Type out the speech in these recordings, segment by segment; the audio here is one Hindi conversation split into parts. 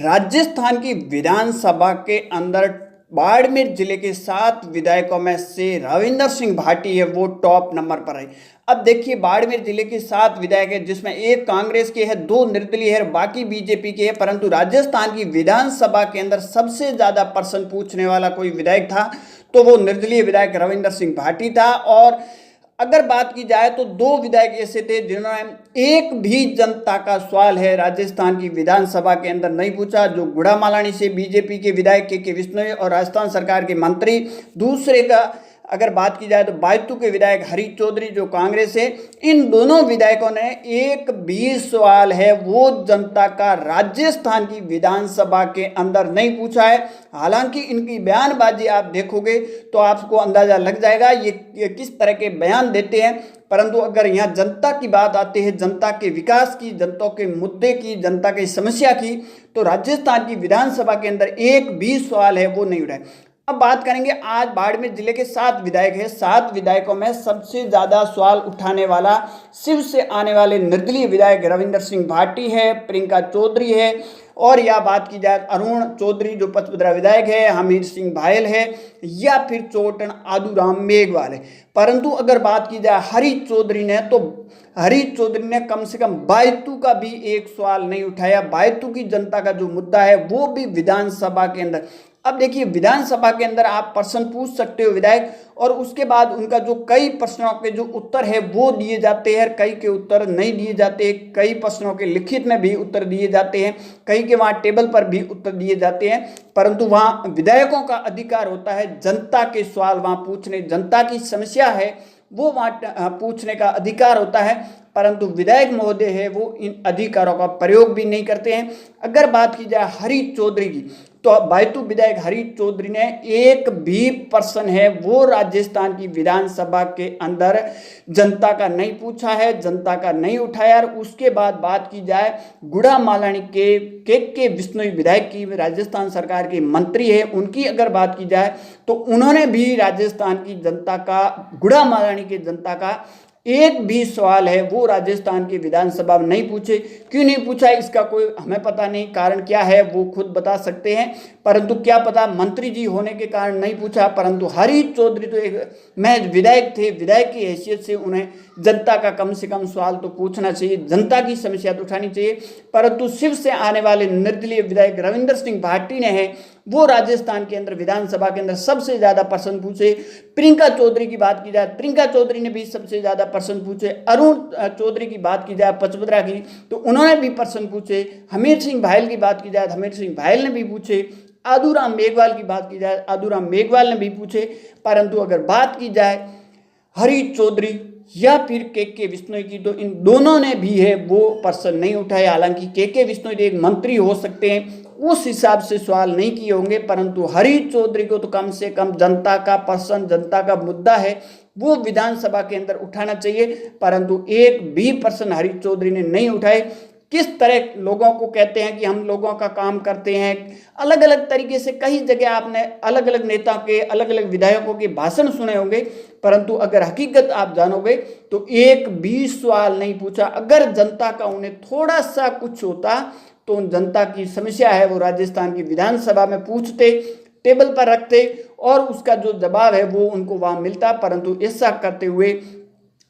राजस्थान की विधानसभा के अंदर बाड़मेर जिले के 7 विधायकों में से रविंदर सिंह भाटी है वो टॉप नंबर पर है। अब देखिए बाड़मेर जिले के 7 विधायक है जिसमें एक कांग्रेस के है, 2 निर्दलीय है, बाकी बीजेपी के है। परंतु राजस्थान की विधानसभा के अंदर सबसे ज्यादा प्रश्न पूछने वाला कोई विधायक था तो वो निर्दलीय विधायक रविंदर सिंह भाटी था। और अगर बात की जाए तो 2 विधायक ऐसे थे जिन्होंने एक भी जनता का सवाल है राजस्थान की विधानसभा के अंदर नहीं पूछा, जो गुड़ामालानी से बीजेपी के विधायक के विश्नोई और राजस्थान सरकार के मंत्री। दूसरे का अगर बात की जाए तो बायतू के विधायक हरी चौधरी जो कांग्रेस है। इन दोनों विधायकों ने एक भी सवाल है वो जनता का राजस्थान की विधानसभा के अंदर नहीं पूछा है। हालांकि इनकी बयानबाजी आप देखोगे तो आपको अंदाजा लग जाएगा ये किस तरह के बयान देते हैं। परंतु अगर यहाँ जनता की बात आती है, जनता के विकास की, जनता के मुद्दे की, जनता की समस्या की, तो राजस्थान की विधानसभा के अंदर एक भी सवाल है वो नहीं उठाए। अब बात करेंगे आज बाड़मेर जिले के 7 विधायक हैं। 7 विधायकों में सबसे ज्यादा सवाल उठाने वाला शिव से आने वाले निर्दलीय विधायक रविंदर सिंह भाटी है, प्रियंका चौधरी है, और या बात की जाए अरुण चौधरी जो पचपदरा विधायक है, हमीर सिंह भायल है, या फिर चोटन आदूराम मेघवाल है। परंतु अगर बात की जाए हरी चौधरी ने तो हरी चौधरी ने कम से कम बायतू का भी एक सवाल नहीं उठाया। बायतू की जनता का जो मुद्दा है वो भी विधानसभा के अंदर। अब देखिए विधानसभा के अंदर आप प्रश्न पूछ सकते हो विधायक, और उसके बाद उनका जो कई प्रश्नों के जो उत्तर है वो दिए जाते हैं, कई के उत्तर नहीं दिए जाते, कई प्रश्नों के लिखित में भी उत्तर दिए जाते हैं, कई के वहाँ टेबल पर भी उत्तर दिए जाते हैं। परंतु वहाँ विधायकों का अधिकार होता है जनता के सवाल वहाँ पूछने, जनता की समस्या है वो वहाँ पूछने का अधिकार होता है। परंतु विधायक महोदय है वो इन अधिकारों का प्रयोग भी नहीं करते हैं। अगर बात की जाए हरी चौधरी की तो बायतू विधायक हरी चौधरी ने एक भी प्रश्न है वो राजस्थान की विधानसभा के अंदर जनता का नहीं पूछा है, जनता का नहीं उठाया। और उसके बाद बात की जाए गुड़ामालानी के विश्नोई विधायक की, राजस्थान सरकार के मंत्री है, उनकी अगर बात की जाए तो उन्होंने भी राजस्थान की जनता का, गुड़ामालानी की जनता का एक भी सवाल है वो राजस्थान की विधानसभा में नहीं पूछे। क्यों नहीं पूछा इसका कोई हमें पता नहीं, कारण क्या है वो खुद बता सकते हैं। परंतु क्या पता मंत्री जी होने के कारण नहीं पूछा। परंतु हरी चौधरी तो एक महज विधायक थे, विधायक की हैसियत से उन्हें जनता का कम से कम सवाल तो पूछना चाहिए, जनता की समस्या तो उठानी चाहिए। परंतु शिव से आने वाले निर्दलीय विधायक रविंदर सिंह भाटी ने है वो राजस्थान के अंदर विधानसभा के अंदर सबसे ज्यादा प्रश्न पूछे। प्रियंका चौधरी की बात की जाए, प्रियंका चौधरी ने भी सबसे ज्यादा प्रश्न पूछे। अरुण चौधरी की बात की जाए पचपदरा की तो उन्होंने भी प्रश्न पूछे। हमीर सिंह भायल की बात की जाए तो हमीर सिंह भायल ने भी पूछे। आदूराम मेघवाल की बात की जाए, आदूराम मेघवाल ने भी पूछे। परंतु अगर बात की जाए हरी चौधरी या फिर के विश्नोई की तो इन दोनों ने भी है वो प्रश्न नहीं उठाए। हालांकि के विश्नोई एक मंत्री हो सकते हैं, उस हिसाब से सवाल नहीं किए होंगे, परंतु हरी चौधरी को तो कम से कम जनता का प्रश्न, जनता का मुद्दा है वो विधानसभा के अंदर उठाना चाहिए। परंतु एक भी प्रश्न हरी चौधरी ने नहीं उठाए। किस तरह लोगों को कहते हैं कि हम लोगों का काम करते हैं, अलग अलग तरीके से कई जगह आपने अलग अलग नेता के, अलग अलग विधायकों के भाषण सुने होंगे। परंतु अगर हकीकत आप जानोगे तो एक भी सवाल नहीं पूछा। अगर जनता का उन्हें थोड़ा सा कुछ होता तो उन जनता की समस्या है वो राजस्थान की विधानसभा में पूछते, टेबल पर रखते और उसका जो जवाब है वो उनको वहां मिलता। परंतु ऐसा करते हुए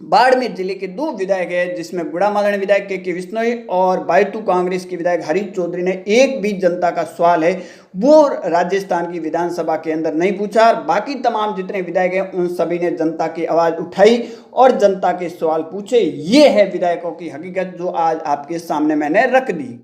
बाड़मेर जिले के 2 विधायक है जिसमें गुड़ामालानी विधायक के विश्नोई और बायतू कांग्रेस की विधायक हरी चौधरी ने एक भी जनता का सवाल है वो राजस्थान की विधानसभा के अंदर नहीं पूछा। बाकी तमाम जितने विधायक हैं उन सभी ने जनता की आवाज उठाई और जनता के सवाल पूछे। ये है विधायकों की हकीकत जो आज आपके सामने मैंने रख दी।